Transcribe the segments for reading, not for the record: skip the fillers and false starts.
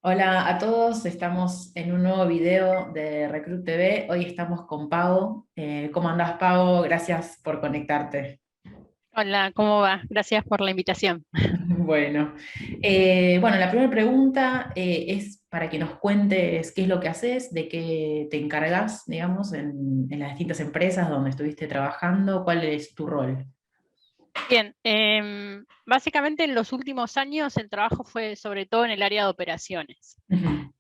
Hola a todos, estamos en un nuevo video de Recruit TV. Hoy estamos con Pau. ¿Cómo andás, Pau? Gracias por conectarte. Hola, ¿cómo va? Gracias por la invitación. Bueno, bueno, la primera pregunta es para que nos cuentes qué es lo que haces, de qué te encargas, digamos, en las distintas empresas donde estuviste trabajando, cuál es tu rol. Bien, básicamente en los últimos años el trabajo fue sobre todo en el área de operaciones. Ujú,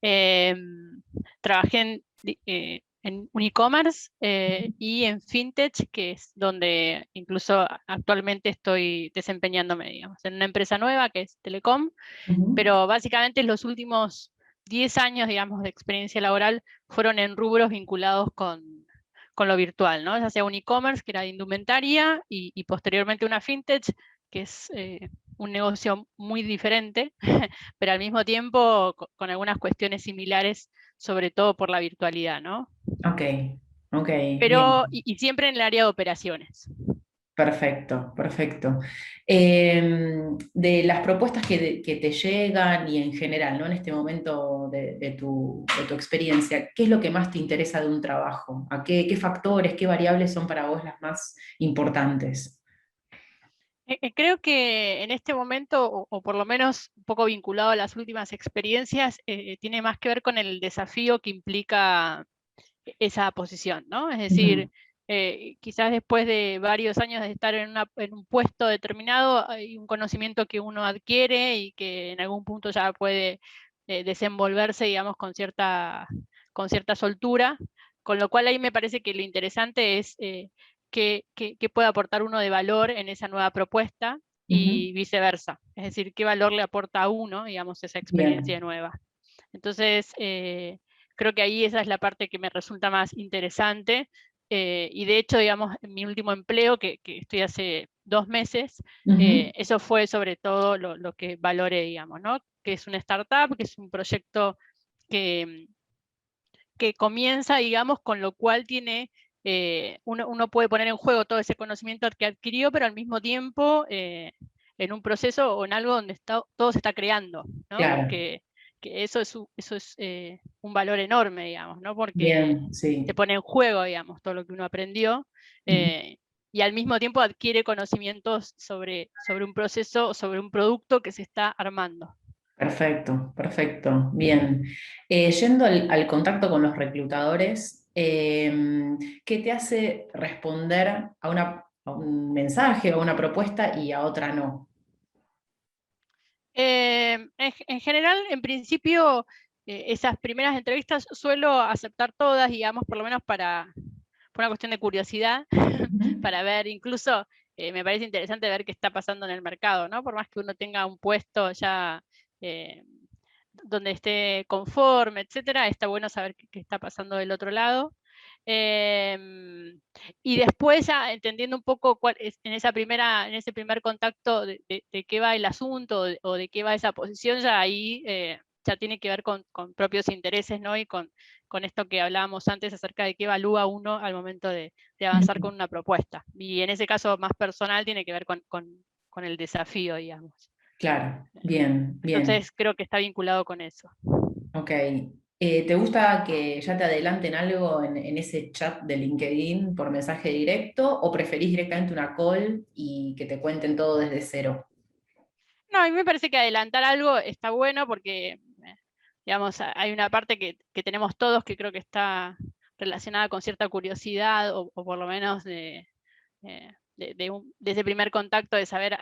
Trabajé en un e-commerce y en fintech, que es donde incluso actualmente estoy desempeñándome, digamos, en una empresa nueva que es Telecom, ujú. pero básicamente los últimos 10 años, digamos, de experiencia laboral fueron en rubros vinculados con lo virtual, ¿no? Ya sea un e-commerce, que era de indumentaria, y posteriormente una fintech, que es un negocio muy diferente, pero al mismo tiempo con algunas cuestiones similares, sobre todo por la virtualidad, ¿no? Ok, ok, bien. Pero, y siempre en el área de operaciones. Perfecto, perfecto. De las propuestas que te llegan y en general, ¿no? En este momento de tu experiencia, ¿qué es lo que más te interesa de un trabajo? ¿A qué factores, qué variables son para vos las más importantes? Creo que en este momento, o por lo menos un poco vinculado a las últimas experiencias, tiene más que ver con el desafío que implica esa posición, ¿no? Es Ujú, decir, quizás después de varios años de estar en un puesto determinado, hay un conocimiento que uno adquiere y que en algún punto ya puede desenvolverse, digamos, con cierta soltura, con lo cual ahí me parece que lo interesante es qué puede aportar uno de valor en esa nueva propuesta ujú. y viceversa, es decir, qué valor le aporta a uno, digamos, esa experiencia Bien, nueva. Entonces, creo que ahí esa es la parte que me resulta más interesante. Y de hecho, digamos, en mi último empleo, que estoy hace 2 meses, ujú, eso fue sobre todo lo que valoré, digamos, ¿no? Que es una startup, que es un proyecto que, que comienza, digamos, con lo cual tiene, uno puede poner en juego todo ese conocimiento que adquirió, pero al mismo tiempo en un proceso o en algo donde todo se está creando, ¿no? claro, Que eso es un valor enorme, digamos, ¿no? Porque bien, se sí. pone en juego, digamos, todo lo que uno aprendió. Ujú. Y al mismo tiempo adquiere conocimientos sobre un proceso, sobre un producto que se está armando. Perfecto, perfecto, bien. Yendo al contacto con los reclutadores, ¿qué te hace responder a un mensaje o a una propuesta y a otra no? En general, en principio, esas primeras entrevistas suelo aceptar todas, digamos, por lo menos por una cuestión de curiosidad, Ujú, para ver, incluso me parece interesante ver qué está pasando en el mercado, ¿no? Por más que uno tenga un puesto ya eh, donde esté conforme, etcétera, está bueno saber qué está pasando del otro lado. Em, y después, ya entendiendo un poco cuál es, en ese primer contacto de qué va el asunto o de qué va esa posición, ya ahí ya tiene que ver con propios intereses, ¿no? Y con esto que hablábamos antes acerca de qué evalúa uno al momento de avanzar ujú. con una propuesta. Y en ese caso más personal tiene que ver con el desafío, digamos. Claro, bien, bien, Entonces creo que está vinculado con eso. ok. ¿Te gusta que ya te adelanten algo en ese chat de LinkedIn por mensaje directo o preferís directamente una call y que te cuenten todo desde cero? No, a mí me parece que adelantar algo está bueno porque, digamos, hay una parte que tenemos todos que creo que está relacionada con cierta curiosidad o por lo menos de ese primer contacto de saber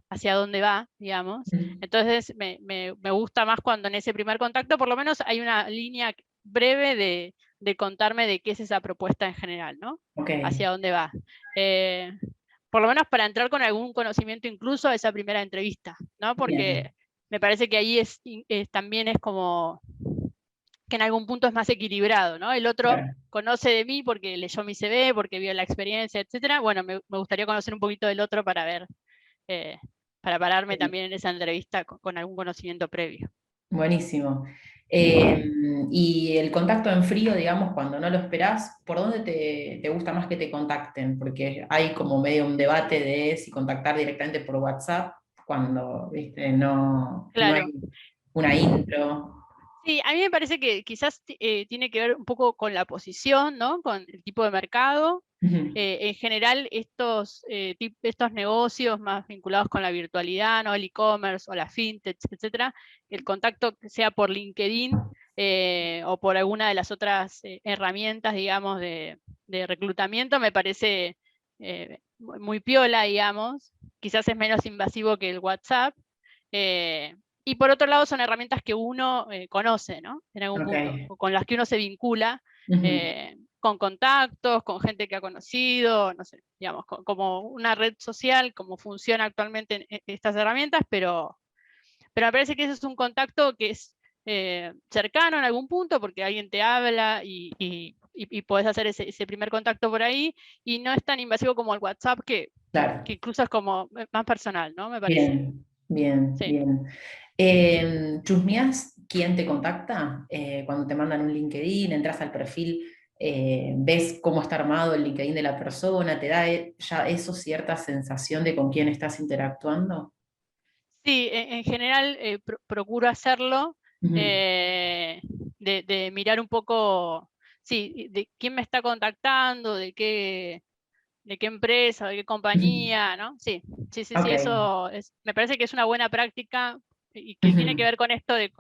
hacia dónde va, digamos. Mm, Entonces, me gusta más cuando en ese primer contacto por lo menos hay una línea breve de contarme de qué es esa propuesta en general, ¿no? ok, Hacia dónde va. Eh, por lo menos para entrar con algún conocimiento incluso a esa primera entrevista, ¿no? bien. Porque me parece que ahí también es como que en algún punto es más equilibrado, ¿no? El otro Claro. conoce de mí porque leyó mi CV, porque vio la experiencia, etcétera. Bueno, me gustaría conocer un poquito del otro para ver, eh, para pararme también en esa entrevista con algún conocimiento previo. Buenísimo. Eh, y el contacto en frío, digamos, cuando no lo esperás, ¿por dónde te gusta más que te contacten? Porque hay como medio un debate de si contactar directamente por WhatsApp cuando, viste, no hay Claro. una intro. Sí, a mí me parece que quizás tiene que ver un poco con la posición, ¿no? Con el tipo de mercado. Ujú. En general, estos negocios más vinculados con la virtualidad, ¿no? El e-commerce o la fintech, etcétera, el contacto que sea por LinkedIn o por alguna de las otras herramientas, digamos, de reclutamiento, me parece muy piola, digamos. Quizás es menos invasivo que el WhatsApp. eh, y por otro lado, son herramientas que uno conoce, ¿no? En algún Ok. punto, o con las que uno se vincula Ujú. con contactos, con gente que ha conocido, no sé, digamos, como una red social, como funciona actualmente en estas herramientas, pero me parece que ese es un contacto que es cercano en algún punto, porque alguien te habla y podés hacer ese primer contacto por ahí, y no es tan invasivo como el WhatsApp, que Claro. incluso es como más personal, ¿no? Me parece. Bien, bien, Sí. bien. ¿Chusmeás quién te contacta? Cuando te mandan un LinkedIn, entras al perfil, ves cómo está armado el LinkedIn de la persona, ¿te da ya eso cierta sensación de con quién estás interactuando? Sí, en general procuro hacerlo, Ujú. eh, de mirar un poco, sí, de quién me está contactando, de qué empresa, de qué Ujú. compañía, ¿no? Sí, sí, sí, sí, Ok. eso me parece que es una buena práctica y que tiene que Ujú. ver con esto de,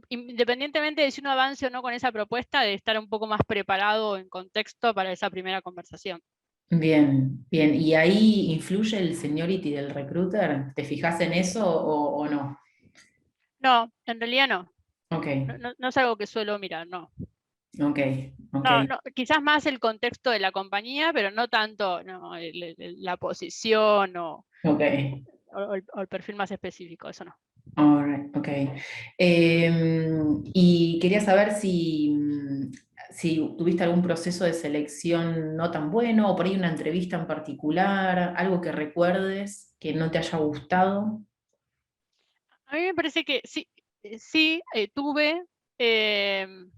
independientemente de si uno avance o no con esa propuesta, de estar un poco más preparado en contexto para esa primera conversación. Bien, bien. ¿Y ahí influye el seniority del recruiter? ¿Te fijas en eso o no? No, en realidad no. Ok, No, no es algo que suelo mirar, no. ok, ok, No, no, quizás más el contexto de la compañía, pero no tanto no, la posición ok. o el perfil más específico, eso no. Alright, ok. Y quería saber si tuviste algún proceso de selección no tan bueno o por ahí una entrevista en particular, algo que recuerdes que no te haya gustado. A mí me parece que sí, sí tuve em,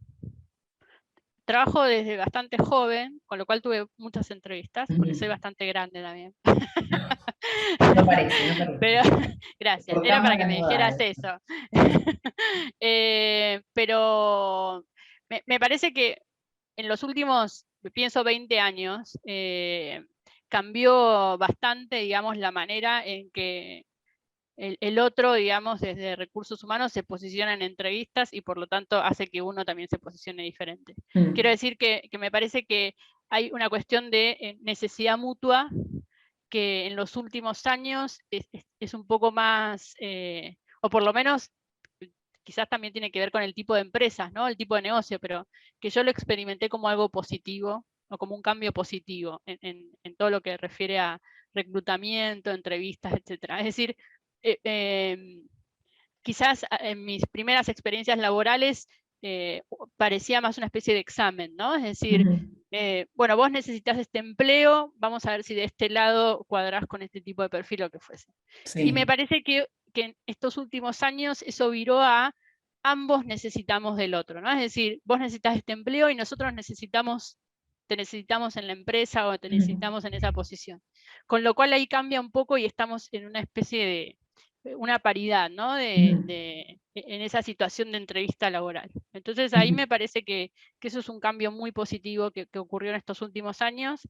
trabajo desde bastante joven, con lo cual tuve muchas entrevistas, porque soy Ujú. bastante grande también. No parece, no parece. Pero, gracias, Por era para que cámara me no da dijeras eso. eso. Pero me parece que en los últimos, pienso 20 años, cambió bastante, digamos, la manera en que el otro, digamos, desde recursos humanos se posiciona en entrevistas y por lo tanto hace que uno también se posicione diferente. Quiero Mm, decir que me parece que hay una cuestión de necesidad mutua que en los últimos años es un poco más, o por lo menos quizás también tiene que ver con el tipo de empresas, ¿no? El tipo de negocio, pero que yo lo experimenté como algo positivo o como un cambio positivo en todo lo que refiere a reclutamiento, entrevistas, etcétera. Es decir, eh, eh, quizás en mis primeras experiencias laborales parecía más una especie de examen, ¿no? Es decir, ujú. bueno, vos necesitas este empleo, vamos a ver si de este lado cuadrás con este tipo de perfil o que fuese. Y me Sí. parece que en estos últimos años eso viró a ambos necesitamos del otro, ¿no? Es decir, vos necesitas este empleo y nosotros te necesitamos en la empresa o te Ujú. necesitamos en esa posición. Con lo cual ahí cambia un poco y estamos en una especie de una paridad, ¿no? Ujú. En esa situación de entrevista laboral. Entonces ahí Ujú. me parece que eso es un cambio muy positivo que ocurrió en estos últimos años,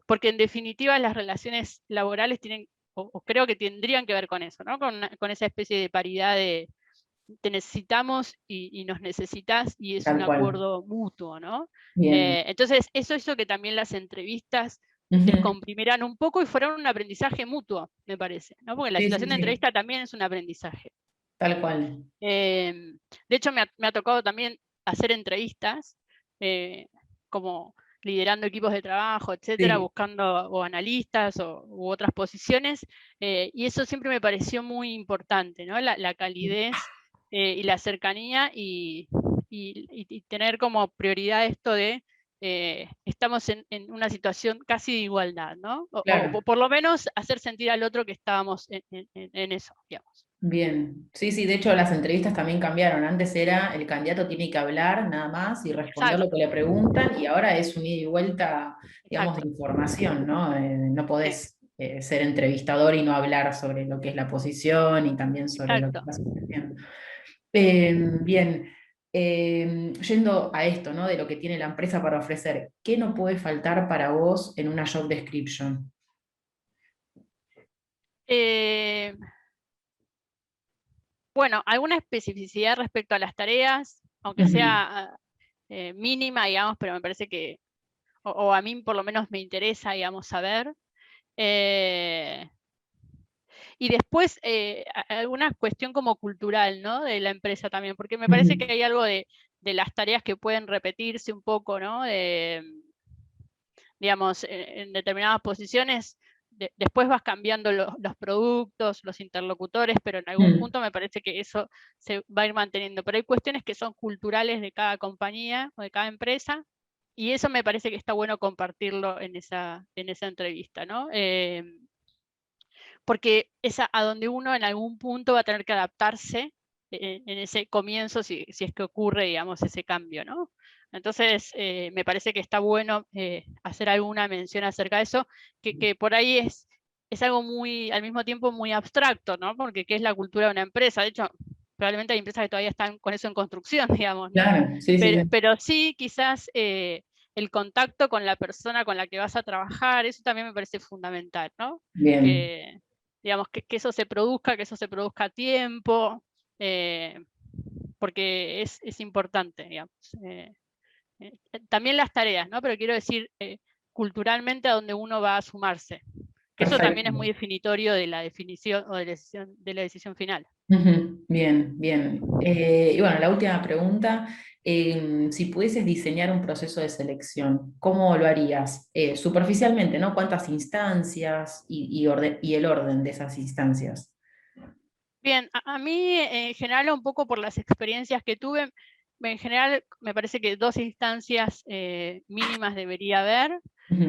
porque en definitiva las relaciones laborales tienen, o creo que tendrían que ver con eso, ¿no? Con esa especie de paridad de te necesitamos y nos necesitas y es un Tal cual. acuerdo mutuo, ¿no? Bien. Entonces, eso hizo que también las entrevistas Ujú. descomprimieran un poco y fueran un aprendizaje mutuo, me parece, ¿no? Porque la Sí, sí, situación de sí. entrevista también es un aprendizaje. Tal cual. De hecho, me ha tocado también hacer entrevistas, eh, como liderando equipos de trabajo, etcétera, Sí. buscando o analistas u otras posiciones, y eso siempre me pareció muy importante, ¿no? La calidez y la cercanía y tener como prioridad esto de estamos en una situación casi de igualdad, ¿no? O Claro. por lo menos hacer sentir al otro que estábamos en eso, digamos. Bien, sí, sí, de hecho las entrevistas también cambiaron. Antes era el candidato tiene que hablar nada más y responder lo Exacto, que le preguntan y ahora es un ida y vuelta, digamos, de exacto. información, ¿no? No Sí, podés ser entrevistador y no hablar sobre lo que es la posición y también sobre lo que exacto. estás ofreciendo. Bien, yendo a esto, ¿no? De lo que tiene la empresa para ofrecer, ¿qué no puede faltar para vos en una job description? Eh, bueno, alguna especificidad respecto a las tareas, aunque Ujú, sea mínima, digamos, pero me parece que, o a mí por lo menos me interesa, digamos, saber. Eh, y después alguna cuestión como cultural, ¿no? De la empresa también, porque me parece que ujú, hay algo de las tareas que pueden repetirse un poco, ¿no? Digamos, en determinadas posiciones, después vas cambiando los productos, los interlocutores, pero en algún ujú. punto me parece que eso se va a ir manteniendo. Pero hay cuestiones que son culturales de cada compañía o de cada empresa, y eso me parece que está bueno compartirlo en esa entrevista, ¿no? Porque es a donde uno en algún punto va a tener que adaptarse en ese comienzo, si es que ocurre, digamos, ese cambio, ¿no? Entonces, me parece que está bueno hacer alguna mención acerca de eso, que por ahí es algo muy, al mismo tiempo muy abstracto, ¿no? Porque ¿qué es la cultura de una empresa? De hecho, probablemente hay empresas que todavía están con eso en construcción, digamos, ¿no? Claro, sí, sí, sí. Pero sí, quizás el contacto con la persona con la que vas a trabajar, eso también me parece fundamental, ¿no? Bien, Que, digamos, que eso se produzca, que eso se produzca a tiempo, eh, porque es importante, digamos. También las tareas, ¿no? Pero quiero decir, culturalmente a donde uno va a sumarse, que eso también es muy perfecto. definitorio de la definición o de la decisión final. Ujú, bien, bien. Y bueno, la última pregunta, si pudieses diseñar un proceso de selección, ¿cómo lo harías? Superficialmente, ¿no? ¿Cuántas instancias y el orden de esas instancias? Bien, a mí en general, un poco por las experiencias que tuve, en general me parece que 2 instancias mínimas debería haber,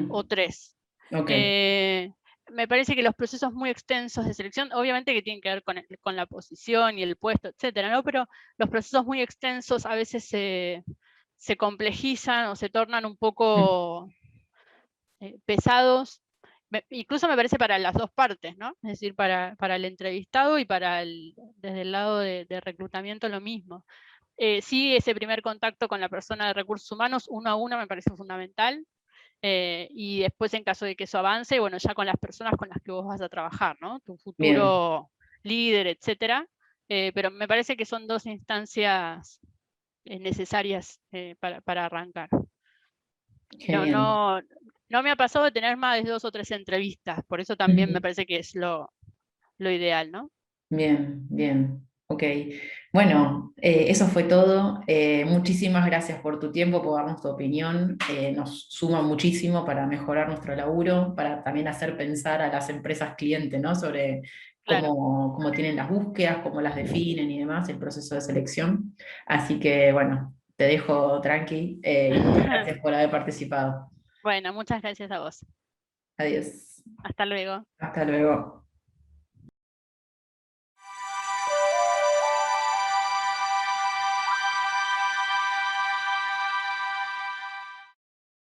o Ujú, 3. ok, Eh, Me parece que los procesos muy extensos de selección, obviamente que tienen que ver con la posición y el puesto, etcétera, ¿no? Pero los procesos muy extensos a veces se complejizan o se tornan un mm, poco pesados, incluso me parece para las dos partes, ¿no? Es decir, para el entrevistado y desde el lado de reclutamiento lo mismo. Sí, ese primer contacto con la persona de recursos humanos, uno a uno, me parece fundamental. Y después, en caso de que eso avance, bueno, ya con las personas con las que vos vas a trabajar, ¿no? Tu bien, futuro líder, etcétera. Pero me parece que son 2 instancias necesarias para arrancar. No, genial. no me ha pasado de tener más de 2 o 3 entrevistas, por eso también me Ujú, parece que es lo ideal, ¿no? bien, bien, ok. Bueno, eso fue todo. Muchísimas gracias por tu tiempo, por darnos tu opinión. Nos suma muchísimo para mejorar nuestro laburo, para también hacer pensar a las empresas clientes, ¿no? Sobre Claro. cómo tienen las búsquedas, cómo las definen y demás, el proceso de selección. Así que, bueno, te dejo tranqui, y muchas gracias por haber participado. Bueno, muchas gracias a vos. Adiós. Hasta luego. Hasta luego.